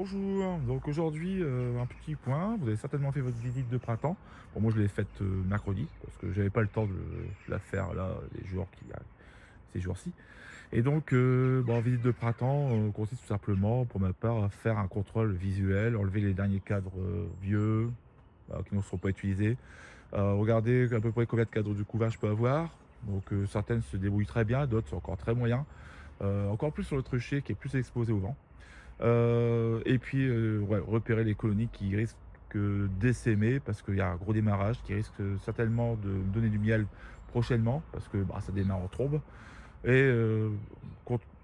Bonjour, donc aujourd'hui un petit point, vous avez certainement fait votre visite de printemps. Bon moi je l'ai faite mercredi parce que j'avais pas le temps de la faire là les jours qui arrivent, ces jours-ci. Et donc bon, visite de printemps consiste tout simplement pour ma part à faire un contrôle visuel, enlever les derniers cadres vieux, bah, qui ne seront pas utilisés, regarder à peu près combien de cadres de couvert je peux avoir. Donc certaines se débrouillent très bien, d'autres sont encore très moyens. Encore plus sur le trucher qui est plus exposé au vent. Et puis, ouais, repérer les colonies qui risquent d'essaimer parce qu'il y a un gros démarrage qui risque certainement de me donner du miel prochainement parce que, bah, ça démarre en trombe et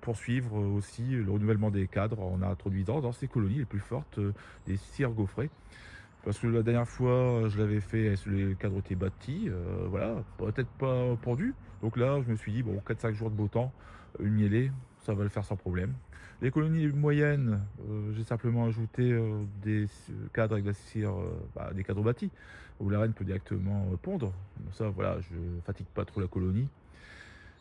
poursuivre aussi le renouvellement des cadres en introduisant dans ces colonies les plus fortes, des cires gaufrées. Parce que la dernière fois, je l'avais fait, les cadres étaient bâtis, voilà, peut-être pas pendus. Donc là, je me suis dit: «Bon, 4-5 jours de beau temps, une mielée, ça va le faire sans problème». Les colonies moyennes, j'ai simplement ajouté, cadres avec de la cire, bah, des cadres bâtis, où la reine peut directement, pondre. Comme ça, voilà, je fatigue pas trop la colonie.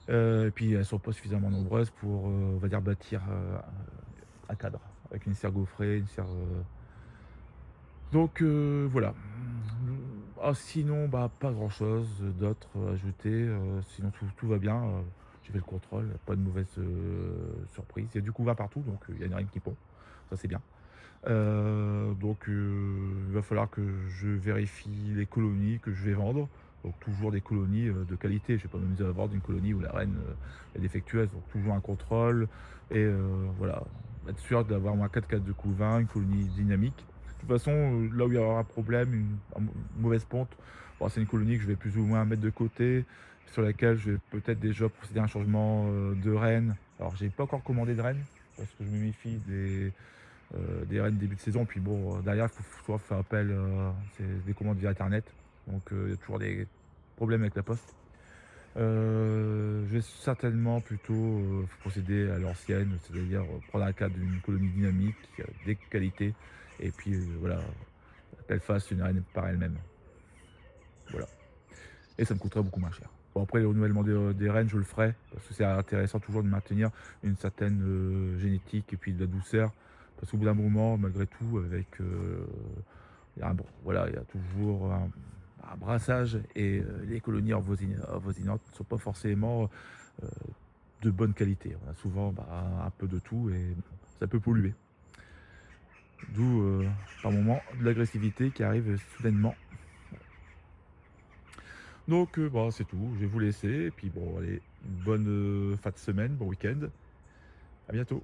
Et puis elles sont pas suffisamment nombreuses pour, on va dire bâtir, un cadre avec une cire gaufrée, une cire, donc voilà. Ah sinon, bah, pas grand chose d'autre à ajouter, sinon tout va bien, j'ai fait le contrôle, pas de mauvaise, surprise. Il y a du couvain partout, donc il y a une reine qui pond, ça c'est bien. Donc il va falloir que je vérifie les colonies que je vais vendre, donc toujours des colonies, de qualité. Je vais pas m'amuser à vendre une colonie où la reine, est défectueuse, donc toujours un contrôle et voilà, être sûr d'avoir au moins 4 cadres de couvain, une colonie dynamique. De toute façon, là où il y aura un problème, une mauvaise ponte, bon, c'est une colonie que je vais plus ou moins mettre de côté, sur laquelle je vais peut-être déjà procéder à un changement, de reine. Alors j'ai pas encore commandé de reine, parce que je me méfie des reines début de saison. Puis bon, derrière, il faut toujours faire appel, c'est des commandes via internet. Donc il y a toujours des problèmes avec la poste. Je vais certainement plutôt, procéder à l'ancienne, c'est-à-dire, prendre un cadre d'une colonie dynamique, des qualités et puis, voilà, qu'elle fasse une reine par elle-même. Voilà et ça me coûterait beaucoup moins cher. Bon après le renouvellement des reines, je le ferai parce que c'est intéressant toujours de maintenir une certaine, génétique et puis de la douceur. Parce qu'au bout d'un moment, malgré tout, avec, il y a un bon voilà, il y a toujours un brassage et les colonies avoisinantes ne sont pas forcément, heu, de bonne qualité. On a souvent, bah, un peu de tout et ça peut polluer. D'où, par moment, de l'agressivité qui arrive soudainement. Donc bah, c'est tout, je vais vous laisser et puis bon allez, bonne, fin de semaine, bon week-end. À bientôt.